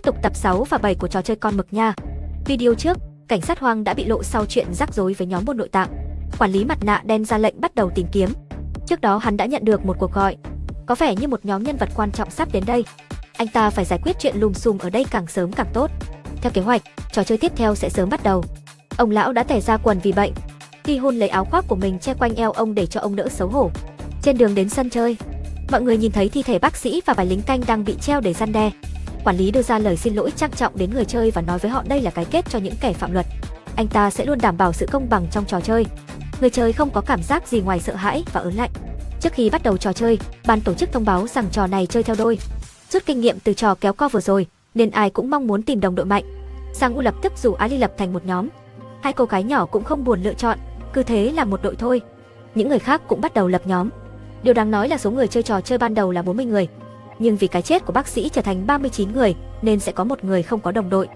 tục tập 6 và 7 của trò chơi con mực nha. Video trước, cảnh sát Hoang đã bị lộ sau chuyện rắc rối với nhóm buôn nội tạng. Quản lý mặt nạ đen ra lệnh bắt đầu tìm kiếm. Trước đó hắn đã nhận được một cuộc gọi. Có vẻ như một nhóm nhân vật quan trọng sắp đến đây. Anh ta phải giải quyết chuyện lùm xùm ở đây càng sớm càng tốt. Theo kế hoạch, trò chơi tiếp theo sẽ sớm bắt đầu. Ông lão đã tẻ ra quần vì bệnh. Ki-hun lấy áo khoác của mình che quanh eo ông để cho ông đỡ xấu hổ. Trên đường đến sân chơi, mọi người nhìn thấy thi thể bác sĩ và vài lính canh đang bị treo để răn đe. Quản lý đưa ra lời xin lỗi trang trọng đến người chơi và nói với họ đây là cái kết cho những kẻ phạm luật. Anh ta sẽ luôn đảm bảo sự công bằng trong trò chơi. Người chơi không có cảm giác gì ngoài sợ hãi và ớn lạnh. Trước khi bắt đầu trò chơi, ban tổ chức thông báo rằng trò này chơi theo đôi. Rút kinh nghiệm từ trò kéo co vừa rồi, nên ai cũng mong muốn tìm đồng đội mạnh. Sang-woo lập tức rủ Ali lập thành một nhóm. Hai cô gái nhỏ cũng không buồn lựa chọn, cứ thế là một đội thôi. Những người khác cũng bắt đầu lập nhóm. Điều đáng nói là số người chơi trò chơi ban đầu là 40 người. Nhưng vì cái chết của bác sĩ trở thành 39 người, nên sẽ có một người không có đồng đội.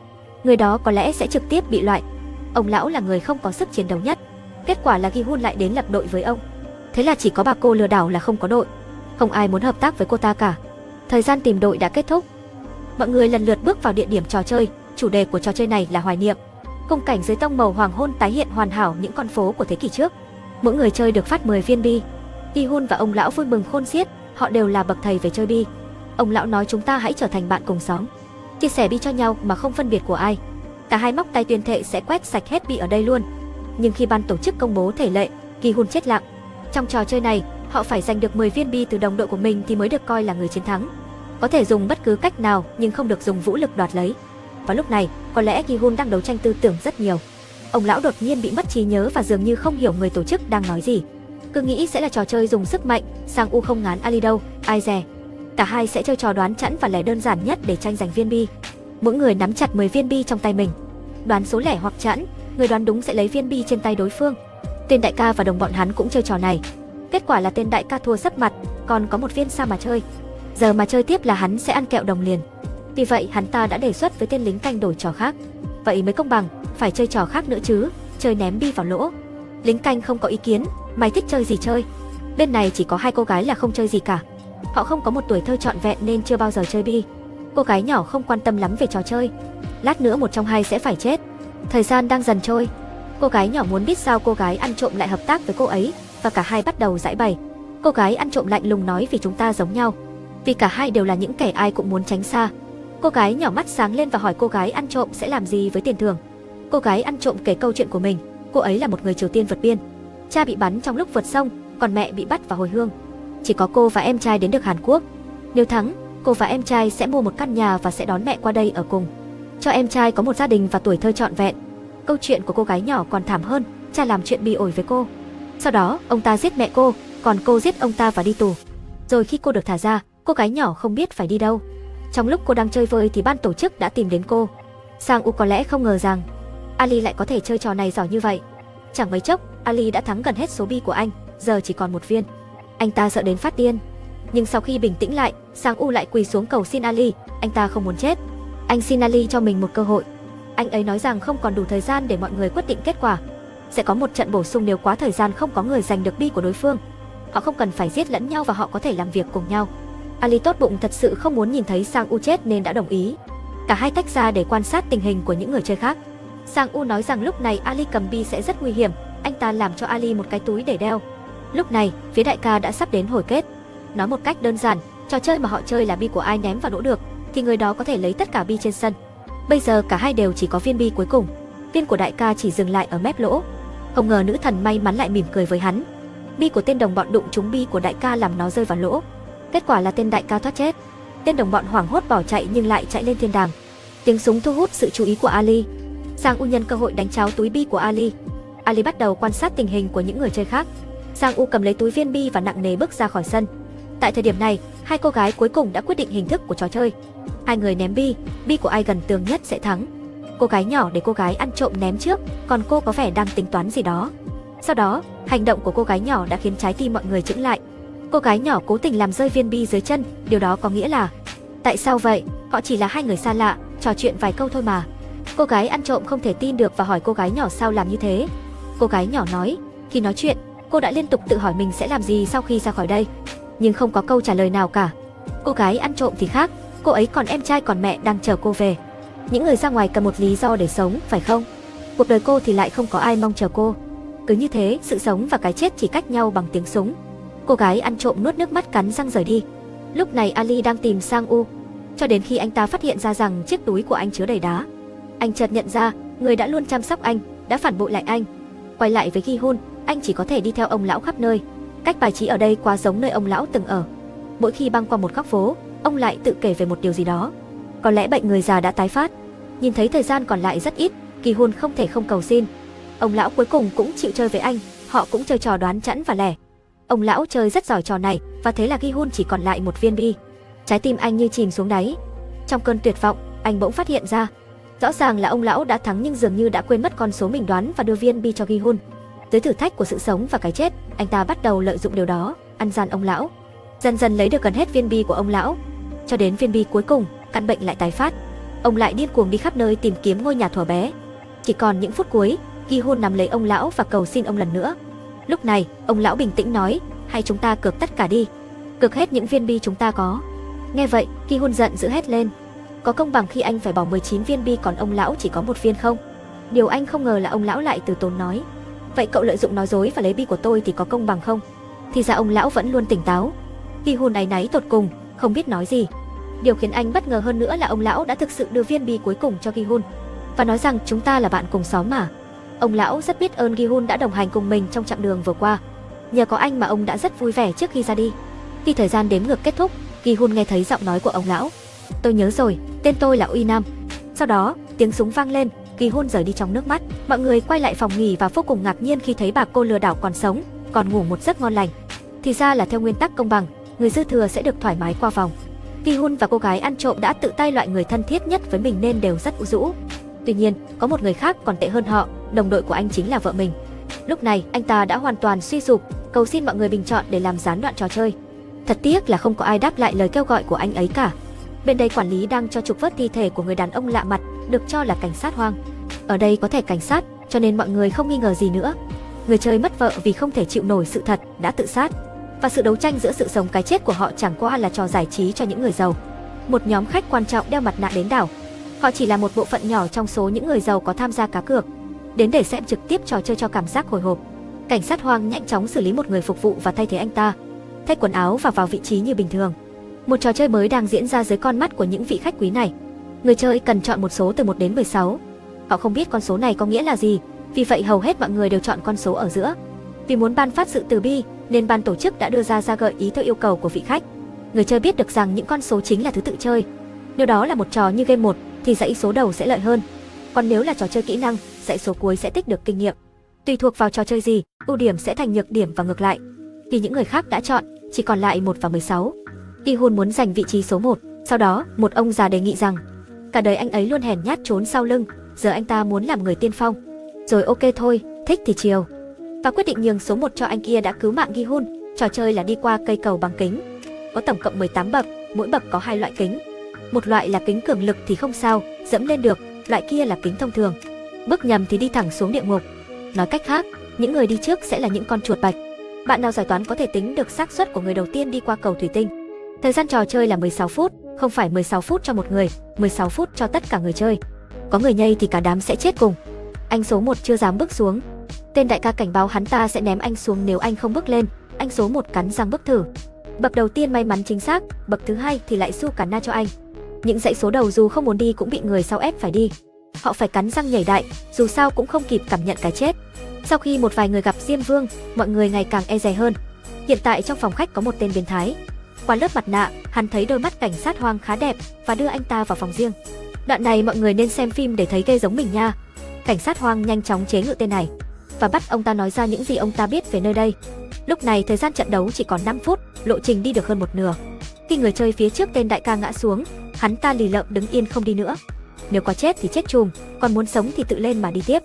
Người đó có lẽ sẽ trực tiếp bị loại. Ông lão là người không có sức chiến đấu nhất. Kết quả là Ki-hun lại đến lập đội với ông. Thế là chỉ có bà cô lừa đảo là không có đội. Không ai muốn hợp tác với cô ta cả. Thời gian tìm đội đã kết thúc. Mọi người lần lượt bước vào địa điểm trò chơi. Chủ đề của trò chơi này là hoài niệm. Khung cảnh dưới tông màu hoàng hôn tái hiện hoàn hảo những con phố của thế kỷ trước. Mỗi người chơi được phát 10 viên bi. Ki-hun và ông lão vui mừng khôn xiết, họ đều là bậc thầy về chơi bi. Ông lão nói chúng ta hãy trở thành bạn cùng xóm, chia sẻ bi cho nhau mà không phân biệt của ai. Cả hai móc tay tuyên thệ sẽ quét sạch hết bi ở đây luôn. Nhưng khi ban tổ chức công bố thể lệ, Ki-hun chết lặng. Trong trò chơi này, họ phải giành được 10 viên bi từ đồng đội của mình thì mới được coi là người chiến thắng. Có thể dùng bất cứ cách nào nhưng không được dùng vũ lực đoạt lấy. Và lúc này, có lẽ Ki-hun đang đấu tranh tư tưởng rất nhiều. Ông lão đột nhiên bị mất trí nhớ và dường như không hiểu người tổ chức đang nói gì. Cứ nghĩ sẽ là trò chơi dùng sức mạnh, Sang-woo không ngán Ali đâu, ai dè. Cả hai sẽ chơi trò đoán chẵn và lẻ đơn giản nhất để tranh giành viên bi. Mỗi người nắm chặt 10 viên bi trong tay mình. Đoán số lẻ hoặc chẵn, người đoán đúng sẽ lấy viên bi trên tay đối phương. Tên đại ca và đồng bọn hắn cũng chơi trò này. Kết quả là tên đại ca thua sấp mặt, còn có một viên sao mà chơi. Giờ mà chơi tiếp là hắn sẽ ăn kẹo đồng liền. Vì vậy hắn ta đã đề xuất với tên lính canh đổi trò khác. Vậy mới công bằng, phải chơi trò khác nữa chứ, chơi ném bi vào lỗ. Lính canh không có ý kiến, mày thích chơi gì chơi. Bên này chỉ có hai cô gái là không chơi gì cả. Họ không có một tuổi thơ trọn vẹn nên chưa bao giờ chơi bi. Cô gái nhỏ không quan tâm lắm về trò chơi. Lát nữa một trong hai sẽ phải chết. Thời gian đang dần trôi. Cô gái nhỏ muốn biết sao cô gái ăn trộm lại hợp tác với cô ấy, và cả hai bắt đầu giãi bày. Cô gái ăn trộm lạnh lùng nói vì chúng ta giống nhau. Vì cả hai đều là những kẻ ai cũng muốn tránh xa. Cô gái nhỏ mắt sáng lên và hỏi cô gái ăn trộm sẽ làm gì với tiền thưởng. Cô gái ăn trộm kể câu chuyện của mình. Cô ấy là một người Triều Tiên vượt biên. Cha bị bắn trong lúc vượt sông, còn mẹ bị bắt vào hồi hương. Chỉ có cô và em trai đến được Hàn Quốc. Nếu thắng, cô và em trai sẽ mua một căn nhà và sẽ đón mẹ qua đây ở cùng. Cho em trai có một gia đình và tuổi thơ trọn vẹn. Câu chuyện của cô gái nhỏ còn thảm hơn, cha làm chuyện bi ổi với cô. Sau đó, ông ta giết mẹ cô, còn cô giết ông ta và đi tù. Rồi khi cô được thả ra, cô gái nhỏ không biết phải đi đâu. Trong lúc cô đang chơi vơi thì ban tổ chức đã tìm đến cô. Sang-woo có lẽ không ngờ rằng Ali lại có thể chơi trò này giỏi như vậy. Chẳng mấy chốc, Ali đã thắng gần hết số bi của anh, giờ chỉ còn một viên. Anh ta sợ đến phát điên. Nhưng sau khi bình tĩnh lại, Sang-woo lại quỳ xuống cầu xin Ali, anh ta không muốn chết. Anh xin Ali cho mình một cơ hội. Anh ấy nói rằng không còn đủ thời gian để mọi người quyết định kết quả. Sẽ có một trận bổ sung nếu quá thời gian không có người giành được bi của đối phương. Họ không cần phải giết lẫn nhau và họ có thể làm việc cùng nhau. Ali tốt bụng thật sự không muốn nhìn thấy Sang-woo chết nên đã đồng ý. Cả hai tách ra để quan sát tình hình của những người chơi khác. Sang-woo nói rằng lúc này Ali cầm bi sẽ rất nguy hiểm, anh ta làm cho Ali một cái túi để đeo. Lúc này, phía đại ca đã sắp đến hồi kết. Nói một cách đơn giản, trò chơi mà họ chơi là bi của ai ném vào lỗ được, thì người đó có thể lấy tất cả bi trên sân. Bây giờ cả hai đều chỉ có viên bi cuối cùng. Viên của đại ca chỉ dừng lại ở mép lỗ. Không ngờ nữ thần may mắn lại mỉm cười với hắn. Bi của tên đồng bọn đụng trúng bi của đại ca làm nó rơi vào lỗ. Kết quả là tên đại ca thoát chết. Tên đồng bọn hoảng hốt bỏ chạy nhưng lại chạy lên thiên đàng. Tiếng súng thu hút sự chú ý của Ali. Sang-woo nhân cơ hội đánh tráo túi bi của Ali. Ali bắt đầu quan sát tình hình của những người chơi khác. Sang-woo cầm lấy túi viên bi và nặng nề bước ra khỏi sân. Tại thời điểm này, hai cô gái cuối cùng đã quyết định hình thức của trò chơi. Hai người ném bi, bi của ai gần tường nhất sẽ thắng. Cô gái nhỏ để cô gái ăn trộm ném trước, còn cô có vẻ đang tính toán gì đó. Sau đó, hành động của cô gái nhỏ đã khiến trái tim mọi người chững lại. Cô gái nhỏ cố tình làm rơi viên bi dưới chân, điều đó có nghĩa là tại sao vậy? Họ chỉ là hai người xa lạ, trò chuyện vài câu thôi mà. Cô gái ăn trộm không thể tin được và hỏi cô gái nhỏ sao làm như thế. Cô gái nhỏ nói, khi nói chuyện, cô đã liên tục tự hỏi mình sẽ làm gì sau khi ra khỏi đây, nhưng không có câu trả lời nào cả. Cô gái ăn trộm thì khác, Cô ấy còn em trai còn mẹ đang chờ cô về. Những người ra ngoài cần một lý do để sống, phải không? Cuộc đời cô thì lại không có ai mong chờ cô. Cứ như thế, sự sống và cái chết chỉ cách nhau bằng tiếng súng. Cô gái ăn trộm nuốt nước mắt cắn răng rời đi. Lúc này Ali đang tìm Sang U, cho đến khi anh ta phát hiện ra rằng chiếc túi của anh chứa đầy đá. Anh chợt nhận ra, người đã luôn chăm sóc anh, đã phản bội lại anh. Quay lại với Gi-hun, anh chỉ có thể đi theo ông lão khắp nơi. Cách bài trí ở đây quá giống nơi ông lão từng ở. Mỗi khi băng qua một góc phố, ông lại tự kể về một điều gì đó. Có lẽ bệnh người già đã tái phát. Nhìn thấy thời gian còn lại rất ít, Gi-hun không thể không cầu xin. Ông lão cuối cùng cũng chịu chơi với anh, họ cũng chơi trò đoán chẵn và lẻ. Ông lão chơi rất giỏi trò này, và thế là Gi-hun chỉ còn lại một viên bi. Trái tim anh như chìm xuống đáy. Trong cơn tuyệt vọng, anh bỗng phát hiện ra, rõ ràng là ông lão đã thắng nhưng dường như đã quên mất con số mình đoán và đưa viên bi cho Gi-hun. Dưới thử thách của sự sống và cái chết, anh ta bắt đầu lợi dụng điều đó, ăn gian ông lão. Dần dần lấy được gần hết viên bi của ông lão, cho đến viên bi cuối cùng, căn bệnh lại tái phát. Ông lại điên cuồng đi khắp nơi tìm kiếm ngôi nhà thuở bé. Chỉ còn những phút cuối, Gi-hun nắm lấy ông lão và cầu xin ông lần nữa. Lúc này, ông lão bình tĩnh nói, hay chúng ta cược tất cả đi, cược hết những viên bi chúng ta có. Nghe vậy, Gi-hun giận dữ hét lên, có công bằng khi anh phải bỏ 19 viên bi còn ông lão chỉ có một viên không? Điều anh không ngờ là ông lão lại từ tốn nói, vậy cậu lợi dụng nói dối và lấy bi của tôi thì có công bằng không? Thì ra ông lão vẫn luôn tỉnh táo. Gi-hun áy náy tột cùng, không biết nói gì. Điều khiến anh bất ngờ hơn nữa là ông lão đã thực sự đưa viên bi cuối cùng cho Gi-hun và nói rằng chúng ta là bạn cùng xóm mà. Ông lão rất biết ơn Gi-hun đã đồng hành cùng mình trong chặng đường vừa qua. Nhờ có anh mà ông đã rất vui vẻ trước khi ra đi. Khi thời gian đếm ngược kết thúc, Gi-hun nghe thấy giọng nói của ông lão. Tôi nhớ rồi, tên tôi là Uy Nam. Sau đó, tiếng súng vang lên, Gi-hun rời đi trong nước mắt. Mọi người quay lại phòng nghỉ và vô cùng ngạc nhiên khi thấy bà cô lừa đảo còn sống, còn ngủ một giấc ngon lành. Thì ra là theo nguyên tắc công bằng, người dư thừa sẽ được thoải mái qua vòng. Gi-hun và cô gái ăn trộm đã tự tay loại người thân thiết nhất với mình nên đều rất ủ rũ. Tuy nhiên, có một người khác còn tệ hơn họ, đồng đội của anh chính là vợ mình. Lúc này, anh ta đã hoàn toàn suy sụp, cầu xin mọi người bình chọn để làm gián đoạn trò chơi. Thật tiếc là không có ai đáp lại lời kêu gọi của anh ấy cả. Bên đây quản lý đang cho trục vớt thi thể của người đàn ông lạ mặt, được cho là cảnh sát Hoang. Ở đây có thẻ cảnh sát, cho nên mọi người không nghi ngờ gì nữa. Người chơi mất vợ vì không thể chịu nổi sự thật, đã tự sát. Và sự đấu tranh giữa sự sống cái chết của họ chẳng qua là trò giải trí cho những người giàu. Một nhóm khách quan trọng đeo mặt nạ đến đảo. Họ chỉ là một bộ phận nhỏ trong số những người giàu có tham gia cá cược, đến để xem trực tiếp trò chơi cho cảm giác hồi hộp. Cảnh sát Hoang nhanh chóng xử lý một người phục vụ và thay thế anh ta, thay quần áo và vào vị trí như bình thường. Một trò chơi mới đang diễn ra dưới con mắt của những vị khách quý này. Người chơi cần chọn một số từ 1 đến 16. Họ không biết con số này có nghĩa là gì, vì vậy hầu hết mọi người đều chọn con số ở giữa. Vì muốn ban phát sự từ bi, nên ban tổ chức đã đưa ra gợi ý theo yêu cầu của vị khách. Người chơi biết được rằng những con số chính là thứ tự chơi. Nếu đó là một trò như game 1 thì dãy số đầu sẽ lợi hơn. Còn nếu là trò chơi kỹ năng, dãy số cuối sẽ tích được kinh nghiệm. Tùy thuộc vào trò chơi gì, ưu điểm sẽ thành nhược điểm và ngược lại. Vì những người khác đã chọn, chỉ còn lại 1 và 16. Gi-hun muốn giành vị trí số 1. Sau đó, một ông già đề nghị rằng cả đời anh ấy luôn hèn nhát trốn sau lưng, giờ anh ta muốn làm người tiên phong. Rồi ok thôi, thích thì chiều. Và quyết định nhường số 1 cho anh kia đã cứu mạng Gi-hun. Trò chơi là đi qua cây cầu bằng kính. Có tổng cộng 18 bậc, mỗi bậc có 2 loại kính. Một loại là kính cường lực thì không sao, dẫm lên được, loại kia là kính thông thường. Bước nhầm thì đi thẳng xuống địa ngục. Nói cách khác, những người đi trước sẽ là những con chuột bạch. Bạn nào giỏi toán có thể tính được xác suất của người đầu tiên đi qua cầu thủy tinh. Thời gian trò chơi là 16 phút, không phải 16 phút cho một người, 16 phút cho tất cả người chơi. Có người nhây thì cả đám sẽ chết cùng. Anh số 1 chưa dám bước xuống. Tên đại ca cảnh báo hắn ta sẽ ném anh xuống nếu anh không bước lên. Anh số 1 cắn răng bước thử. Bậc đầu tiên may mắn chính xác, bậc thứ hai thì lại su cả na cho anh. Những dãy số đầu dù không muốn đi cũng bị người sau ép phải đi. Họ phải cắn răng nhảy đại, dù sao cũng không kịp cảm nhận cái chết. Sau khi một vài người gặp Diêm Vương, mọi người ngày càng e dè hơn. Hiện tại trong phòng khách có một tên biến thái. Qua lớp mặt nạ, hắn thấy đôi mắt cảnh sát Hoang khá đẹp và đưa anh ta vào phòng riêng. Đoạn này mọi người nên xem phim để thấy ghê giống mình nha. Cảnh sát Hoang nhanh chóng chế ngự tên này và bắt ông ta nói ra những gì ông ta biết về nơi đây. Lúc này thời gian trận đấu chỉ còn 5 phút, lộ trình đi được hơn một nửa. Khi người chơi phía trước tên đại ca ngã xuống, hắn ta lì lợm đứng yên không đi nữa. Nếu có chết thì chết chùm, còn muốn sống thì tự lên mà đi tiếp.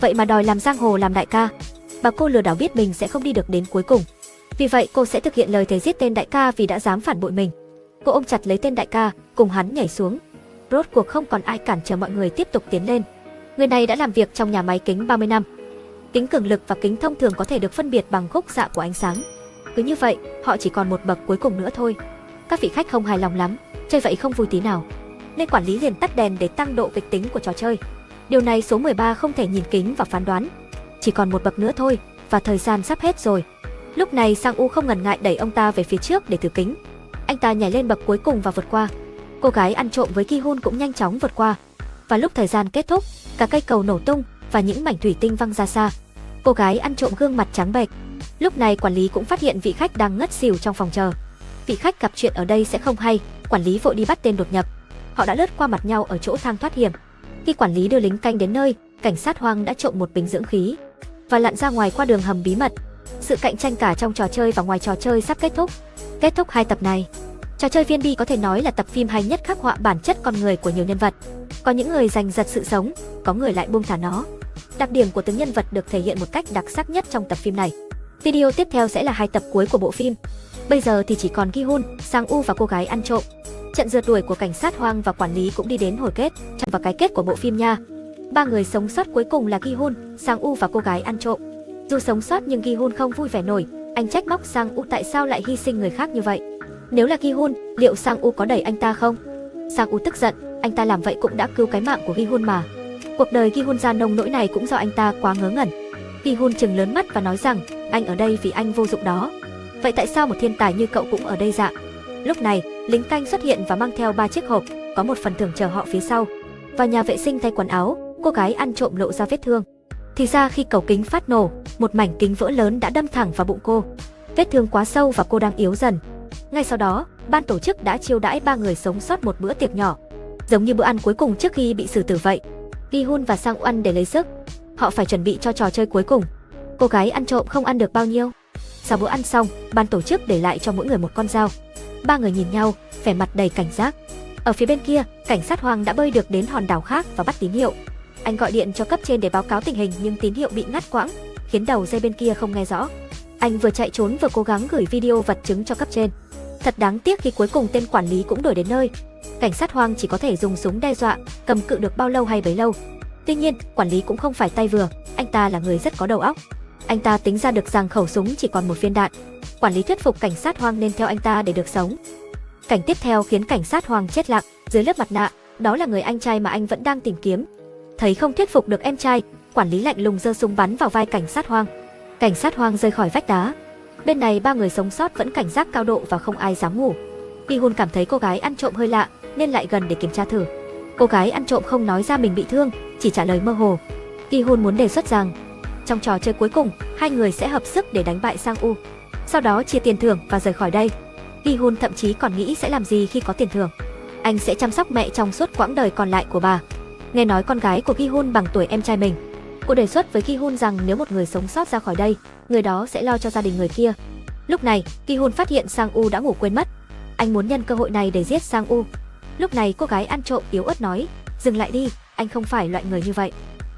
Vậy mà đòi làm giang hồ làm đại ca. Bà cô lừa đảo biết mình sẽ không đi được đến cuối cùng. Vì vậy cô sẽ thực hiện lời thề giết tên đại ca vì đã dám phản bội mình. Cô ôm chặt lấy tên đại ca, cùng hắn nhảy xuống. Rốt cuộc không còn ai cản trở mọi người tiếp tục tiến lên. Người này đã làm việc trong nhà máy kính 30 năm. Kính cường lực và kính thông thường có thể được phân biệt bằng khúc xạ của ánh sáng. Cứ như vậy, họ chỉ còn một bậc cuối cùng nữa thôi. Các vị khách không hài lòng lắm, chơi vậy không vui tí nào. Nên quản lý liền tắt đèn để tăng độ kịch tính của trò chơi. Điều này số 13 không thể nhìn kính và phán đoán. Chỉ còn một bậc nữa thôi, và thời gian sắp hết rồi. Lúc này Sang U không ngần ngại đẩy ông ta về phía trước để thử kính. Anh ta nhảy lên bậc cuối cùng và vượt qua. Cô gái ăn trộm với Ki-hun cũng nhanh chóng vượt qua. Và lúc thời gian kết thúc, cả cây cầu nổ tung và những mảnh thủy tinh văng ra xa. Cô gái ăn trộm gương mặt trắng bệch. Lúc này quản lý cũng phát hiện vị khách đang ngất xỉu trong phòng chờ. Vị khách gặp chuyện ở đây sẽ không hay, quản lý vội đi bắt tên đột nhập. Họ đã lướt qua mặt nhau ở chỗ thang thoát hiểm. Khi quản lý đưa lính canh đến nơi, cảnh sát Hoang đã trộm một bình dưỡng khí và lặn ra ngoài qua đường hầm bí mật. Sự cạnh tranh cả trong trò chơi và ngoài trò chơi sắp kết thúc. Kết thúc 2 tập này, trò chơi Viên Bi có thể nói là tập phim hay nhất khắc họa bản chất con người của nhiều nhân vật. Có những người giành giật sự sống, có người lại buông thả nó. Đặc điểm của từng nhân vật được thể hiện một cách đặc sắc nhất trong tập phim này. Video tiếp theo sẽ là 2 tập cuối của bộ phim. Bây giờ thì chỉ còn Ki-hun, Sang U và cô gái ăn trộm. Trận rượt đuổi của cảnh sát Hoang và quản lý cũng đi đến hồi kết, và cái kết của bộ phim nha. 3 người sống sót cuối cùng là Ki-hun, Sang U và cô gái ăn trộm. Dù sống sót nhưng Ki-hun không vui vẻ nổi, anh trách móc Sang U tại sao lại hy sinh người khác như vậy. Nếu là Ki-hun, liệu Sang U có đẩy anh ta không? Sang U tức giận, anh ta làm vậy cũng đã cứu cái mạng của Ki-hun mà. Cuộc đời Ki-hun ra nông nỗi này cũng do anh ta quá ngớ ngẩn. Ki-hun trừng lớn mắt và nói rằng, anh ở đây vì anh vô dụng đó. Vậy tại sao một thiên tài như cậu cũng ở đây dạ? Lúc này, lính canh xuất hiện và mang theo 3 chiếc hộp, có một phần thưởng chờ họ phía sau. Vào nhà vệ sinh thay quần áo, cô gái ăn trộm lộ ra vết thương. Thì ra khi cầu kính phát nổ, một mảnh kính vỡ lớn đã đâm thẳng vào bụng cô. Vết thương quá sâu và cô đang yếu dần. Ngay sau đó, ban tổ chức đã chiêu đãi 3 người sống sót một bữa tiệc nhỏ, giống như bữa ăn cuối cùng trước khi bị xử tử vậy. Ki-hun và Sang U ăn để lấy sức. Họ phải chuẩn bị cho trò chơi cuối cùng. Cô gái ăn trộm không ăn được bao nhiêu. Sau bữa ăn xong, ban tổ chức để lại cho mỗi người một con dao. 3 người nhìn nhau, vẻ mặt đầy cảnh giác. Ở phía bên kia, cảnh sát Hoang đã bơi được đến hòn đảo khác và bắt tín hiệu. Anh gọi điện cho cấp trên để báo cáo tình hình nhưng tín hiệu bị ngắt quãng, khiến đầu dây bên kia không nghe rõ. Anh vừa chạy trốn vừa cố gắng gửi video vật chứng cho cấp trên. Thật đáng tiếc khi cuối cùng tên quản lý cũng đuổi đến nơi. Cảnh sát Hoang chỉ có thể dùng súng đe dọa, cầm cự được bao lâu hay bấy lâu. Tuy nhiên, quản lý cũng không phải tay vừa, anh ta là người rất có đầu óc. Anh ta tính ra được rằng khẩu súng chỉ còn 1 viên đạn. Quản lý thuyết phục cảnh sát Hoang nên theo anh ta để được sống. Cảnh tiếp theo khiến cảnh sát Hoang chết lặng. Dưới lớp mặt nạ, đó là người anh trai mà anh vẫn đang tìm kiếm. Thấy không thuyết phục được em trai, quản lý lạnh lùng giơ súng bắn vào vai cảnh sát Hoang. Cảnh sát Hoang rơi khỏi vách đá. Bên này 3 người sống sót vẫn cảnh giác cao độ và không ai dám ngủ. Ki-hun cảm thấy cô gái ăn trộm hơi lạ nên lại gần để kiểm tra thử. Cô gái ăn trộm không nói ra mình bị thương, chỉ trả lời mơ hồ. Ki-hun muốn đề xuất rằng trong trò chơi cuối cùng, 2 người sẽ hợp sức để đánh bại Sang U. Sau đó chia tiền thưởng và rời khỏi đây. Ki-hun thậm chí còn nghĩ sẽ làm gì khi có tiền thưởng. Anh sẽ chăm sóc mẹ trong suốt quãng đời còn lại của bà. Nghe nói con gái của Ki-hun bằng tuổi em trai mình. Cô đề xuất với Ki-hun rằng nếu một người sống sót ra khỏi đây, người đó sẽ lo cho gia đình người kia. Lúc này, Ki-hun phát hiện Sang U đã ngủ quên mất. Anh muốn nhân cơ hội này để giết Sang U. Lúc này cô gái ăn trộm yếu ớt nói, dừng lại đi, anh không phải loại người như vậy.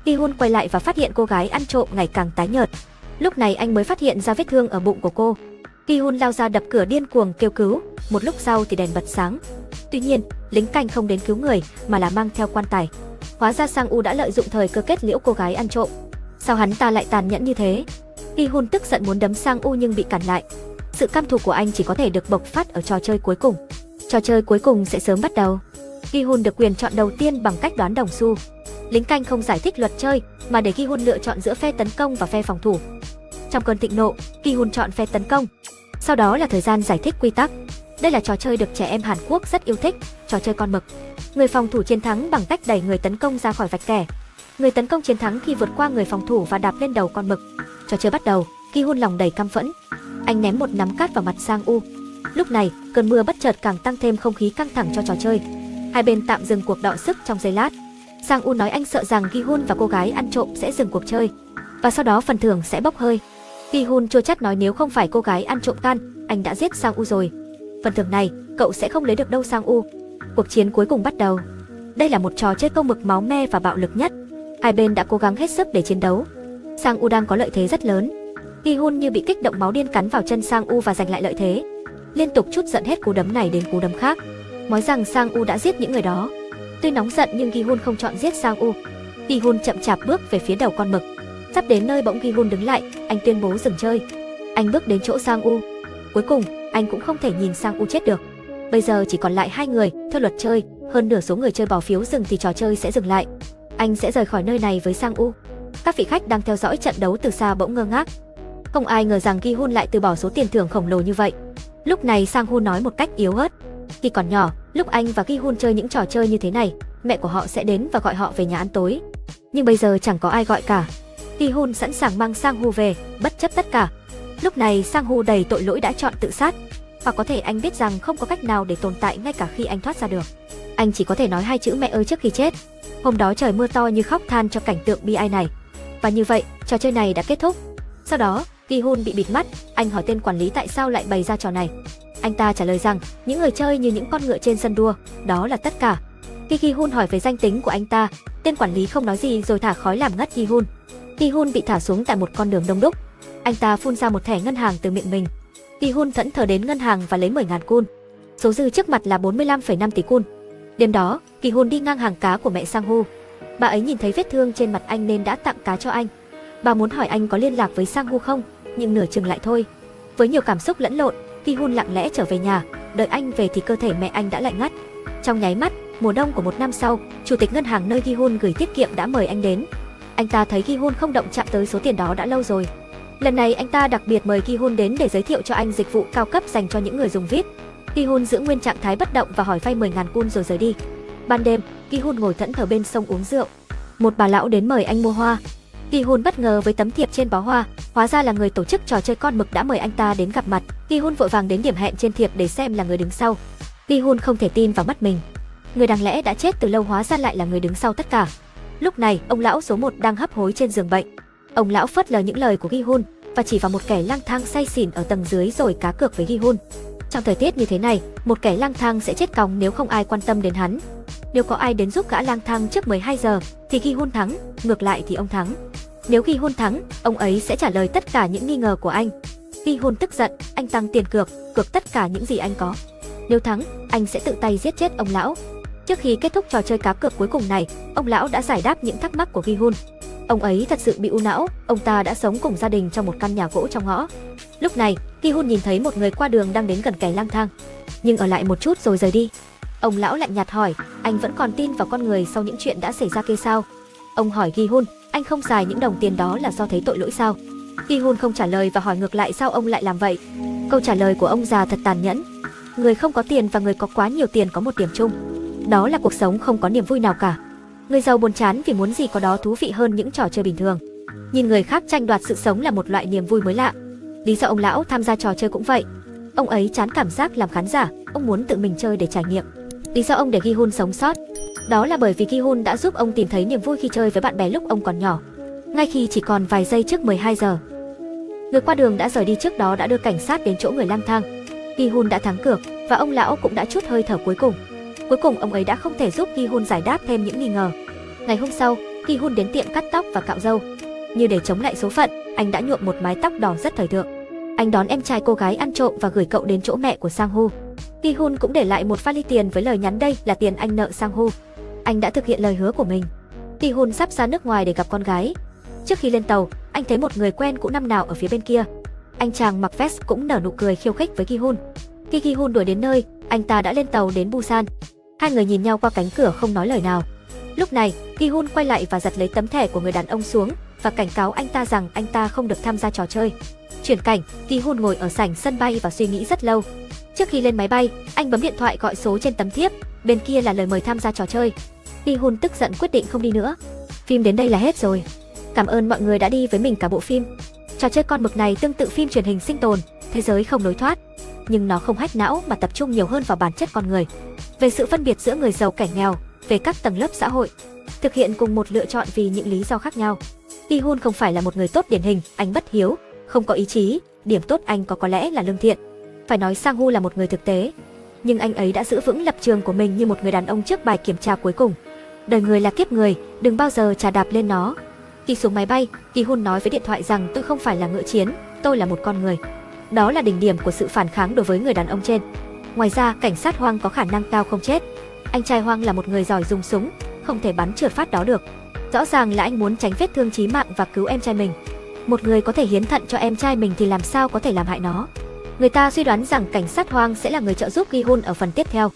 Ki-hun quay lại và phát hiện cô gái ăn trộm ngày càng tái nhợt. Lúc này anh mới phát hiện ra vết thương ở bụng của cô. Ki-hun lao ra đập cửa điên cuồng kêu cứu, một lúc sau thì đèn bật sáng. Tuy nhiên, lính canh không đến cứu người mà là mang theo quan tài. Hóa ra Sang U đã lợi dụng thời cơ kết liễu cô gái ăn trộm. Sao hắn ta lại tàn nhẫn như thế? Ki-hun tức giận muốn đấm Sang U nhưng bị cản lại. Sự căm thù của anh chỉ có thể được bộc phát ở trò chơi cuối cùng. Trò chơi cuối cùng sẽ sớm bắt đầu. Ki-hun được quyền chọn đầu tiên bằng cách đoán đồng xu. Lính canh không giải thích luật chơi mà để Ki-hun lựa chọn giữa phe tấn công và phe phòng thủ. Trong cơn thịnh nộ, Ki-hun chọn phe tấn công. Sau đó là thời gian giải thích quy tắc. Đây là trò chơi được trẻ em Hàn Quốc rất yêu thích, trò chơi con mực. Người phòng thủ chiến thắng bằng cách đẩy người tấn công ra khỏi vạch kẻ. Người tấn công chiến thắng khi vượt qua người phòng thủ và đạp lên đầu con mực. Trò chơi bắt đầu, Ki-hun lòng đầy căm phẫn. Anh ném một nắm cát vào mặt Sang U. Lúc này, cơn mưa bất chợt càng tăng thêm không khí căng thẳng cho trò chơi. Hai bên tạm dừng cuộc đọ sức trong giây lát. Sang U nói anh sợ rằng Ki-hun và cô gái ăn trộm sẽ dừng cuộc chơi, và sau đó phần thưởng sẽ bốc hơi. Ki-hun chua chát nói nếu không phải cô gái ăn trộm can, anh đã giết Sang U rồi. Phần thưởng này, cậu sẽ không lấy được đâu Sang U. Cuộc chiến cuối cùng bắt đầu. Đây là một trò chơi câu mực máu me và bạo lực nhất. Hai bên đã cố gắng hết sức để chiến đấu. Sang U đang có lợi thế rất lớn. Ki-hun như bị kích động máu điên cắn vào chân Sang U và giành lại lợi thế. Liên tục trút giận hết cú đấm này đến cú đấm khác, nói rằng Sang U đã giết những người đó. Tuy nóng giận nhưng Ki-hun không chọn giết Sang U. Ki-hun chậm chạp bước về phía đầu con mực. Sắp đến nơi bỗng Ki-hun đứng lại, anh tuyên bố dừng chơi. Anh bước đến chỗ Sang U. Cuối cùng, anh cũng không thể nhìn Sang U chết được. Bây giờ chỉ còn lại 2 người, theo luật chơi, hơn nửa số người chơi bỏ phiếu dừng thì trò chơi sẽ dừng lại. Anh sẽ rời khỏi nơi này với Sang U. Các vị khách đang theo dõi trận đấu từ xa bỗng ngơ ngác. Không ai ngờ rằng Gi-hun lại từ bỏ số tiền thưởng khổng lồ như vậy. Lúc này Sang Hu nói một cách yếu ớt. Khi còn nhỏ, lúc anh và Gi-hun chơi những trò chơi như thế này, mẹ của họ sẽ đến và gọi họ về nhà ăn tối. Nhưng bây giờ chẳng có ai gọi cả. Gi-hun sẵn sàng mang Sang Hu về, bất chấp tất cả. Lúc này Sang Hu đầy tội lỗi đã chọn tự sát. Hoặc có thể anh biết rằng không có cách nào để tồn tại ngay cả khi anh thoát ra được. Anh chỉ có thể nói 2 chữ mẹ ơi trước khi chết. Hôm đó trời mưa to như khóc than cho cảnh tượng bi ai này. Và như vậy, trò chơi này đã kết thúc. Sau đó, Gi-hun bị bịt mắt, anh hỏi tên quản lý tại sao lại bày ra trò này. Anh ta trả lời rằng, những người chơi như những con ngựa trên sân đua, đó là tất cả. Khi Gi-hun hỏi về danh tính của anh ta, tên quản lý không nói gì rồi thả khói làm ngất Gi-hun. Gi-hun bị thả xuống tại một con đường đông đúc. Anh ta phun ra một thẻ ngân hàng từ miệng mình. Gi-hun thẫn thờ đến ngân hàng và lấy 10.000 kun. Số dư trước mặt là 45,5 tỷ kun. Đêm đó, Gi-hun đi ngang hàng cá của mẹ Sang Hu. Bà ấy nhìn thấy vết thương trên mặt anh nên đã tặng cá cho anh. Bà muốn hỏi anh có liên lạc với Sang Hu không, nhưng nửa chừng lại thôi. Với nhiều cảm xúc lẫn lộn, Gi-hun lặng lẽ trở về nhà. Đợi anh về thì cơ thể mẹ anh đã lạnh ngắt. Trong nháy mắt, mùa đông của một năm sau, chủ tịch ngân hàng nơi Gi-hun gửi tiết kiệm đã mời anh đến. Anh ta thấy Gi-hun không động chạm tới số tiền đó đã lâu rồi. Lần này anh ta đặc biệt mời Gi-hun đến để giới thiệu cho anh dịch vụ cao cấp dành cho những người dùng VIP. Gi-hun giữ nguyên trạng thái bất động và hỏi vay 10.000 kun rồi rời đi. Ban đêm, Gi-hun ngồi thẫn thờ bên sông uống rượu. Một bà lão đến mời anh mua hoa. Gi-hun bất ngờ với tấm thiệp trên bó hoa, hóa ra là người tổ chức trò chơi con mực đã mời anh ta đến gặp mặt. Gi-hun vội vàng đến điểm hẹn trên thiệp để xem là người đứng sau. Gi-hun không thể tin vào mắt mình. Người đáng lẽ đã chết từ lâu hóa ra lại là người đứng sau tất cả. Lúc này, ông lão số 1 đang hấp hối trên giường bệnh. Ông lão phớt lờ những lời của Gi-hun và chỉ vào một kẻ lang thang say xỉn ở tầng dưới rồi cá cược với Gi-hun. Trong thời tiết như thế này, một kẻ lang thang sẽ chết còng nếu không ai quan tâm đến hắn. Nếu có ai đến giúp gã lang thang trước 12 giờ thì Gi-hun thắng, ngược lại thì ông thắng. Nếu Gi-hun thắng, ông ấy sẽ trả lời tất cả những nghi ngờ của anh. Gi-hun tức giận, anh tăng tiền cược tất cả những gì anh có. Nếu thắng, anh sẽ tự tay giết chết ông lão. Trước khi kết thúc trò chơi cá cược cuối cùng này, ông lão đã giải đáp những thắc mắc của Gi-hun. Ông ấy thật sự bị u não, ông ta đã sống cùng gia đình trong một căn nhà gỗ trong ngõ. Lúc này, Gi-hun nhìn thấy một người qua đường đang đến gần kẻ lang thang, nhưng ở lại một chút rồi rời đi. Ông lão lạnh nhạt hỏi, anh vẫn còn tin vào con người sau những chuyện đã xảy ra kia sao? Ông hỏi Gi-hun, anh không xài những đồng tiền đó là do thấy tội lỗi sao? Gi-hun không trả lời và hỏi ngược lại sao ông lại làm vậy. Câu trả lời của ông già thật tàn nhẫn. Người không có tiền và người có quá nhiều tiền có một điểm chung. Đó là cuộc sống không có niềm vui nào cả. Người giàu buồn chán vì muốn gì có đó thú vị hơn những trò chơi bình thường. Nhìn người khác tranh đoạt sự sống là một loại niềm vui mới lạ. Lý do ông lão tham gia trò chơi cũng vậy. Ông ấy chán cảm giác làm khán giả, ông muốn tự mình chơi để trải nghiệm. Lý do ông để Gi-hun sống sót, đó là bởi vì Gi-hun đã giúp ông tìm thấy niềm vui khi chơi với bạn bè lúc ông còn nhỏ. Ngay khi chỉ còn vài giây trước 12 giờ, người qua đường đã rời đi trước đó đã đưa cảnh sát đến chỗ người lang thang. Gi-hun đã thắng cược và ông lão cũng đã trút hơi thở cuối cùng. Cuối cùng ông ấy đã không thể giúp Gi-hun giải đáp thêm những nghi ngờ. Ngày hôm sau, Gi-hun đến tiệm cắt tóc và cạo râu. Như để chống lại số phận, anh đã nhuộm một mái tóc đỏ rất thời thượng. Anh đón em trai cô gái ăn trộm và gửi cậu đến chỗ mẹ của Sang Hu. Gi-hun cũng để lại một vali tiền với lời nhắn đây là tiền anh nợ Sang Hu. Anh đã thực hiện lời hứa của mình. Gi-hun sắp ra nước ngoài để gặp con gái. Trước khi lên tàu, anh thấy một người quen cũ năm nào ở phía bên kia. Anh chàng mặc vest cũng nở nụ cười khiêu khích với Gi-hun. Khi Gi-hun đuổi đến nơi, anh ta đã lên tàu đến Busan. Hai người nhìn nhau qua cánh cửa không nói lời nào. Lúc này, Gi-hun quay lại và giật lấy tấm thẻ của người đàn ông xuống và cảnh cáo anh ta rằng anh ta không được tham gia trò chơi. Chuyển cảnh, Gi-hun ngồi ở sảnh sân bay và suy nghĩ rất lâu. Trước khi lên máy bay, anh bấm điện thoại gọi số trên tấm thiếp, bên kia là lời mời tham gia trò chơi. Gi-hun tức giận quyết định không đi nữa. Phim đến đây là hết rồi. Cảm ơn mọi người đã đi với mình cả bộ phim. Trò chơi con mực này tương tự phim truyền hình sinh tồn, thế giới không lối thoát, nhưng nó không hack não mà tập trung nhiều hơn vào bản chất con người, về sự phân biệt giữa người giàu kẻ nghèo, về các tầng lớp xã hội, thực hiện cùng một lựa chọn vì những lý do khác nhau. Gi-hun không phải là một người tốt điển hình, anh bất hiếu, không có ý chí, điểm tốt anh có lẽ là lương thiện. Phải nói Sang Hu là một người thực tế, nhưng anh ấy đã giữ vững lập trường của mình như một người đàn ông trước bài kiểm tra cuối cùng. Đời người là kiếp người, đừng bao giờ chà đạp lên nó. Khi xuống máy bay, Gi-hun nói với điện thoại rằng tôi không phải là ngựa chiến, tôi là một con người. Đó là đỉnh điểm của sự phản kháng đối với người đàn ông trên. Ngoài ra, cảnh sát Hoang có khả năng cao không chết. Anh trai Hoang là một người giỏi dùng súng, không thể bắn trượt phát đó được. Rõ ràng là anh muốn tránh vết thương chí mạng và cứu em trai mình. Một người có thể hiến thận cho em trai mình thì làm sao có thể làm hại nó. Người ta suy đoán rằng cảnh sát Hoang sẽ là người trợ giúp Gi-hun ở phần tiếp theo.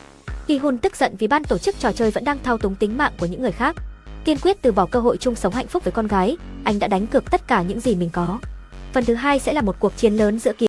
Gi-hun tức giận vì ban tổ chức trò chơi vẫn đang thao túng tính mạng của những người khác. Kiên quyết từ bỏ cơ hội chung sống hạnh phúc với con gái, anh đã đánh cược tất cả những gì mình có. Phần thứ hai sẽ là một cuộc chiến lớn giữa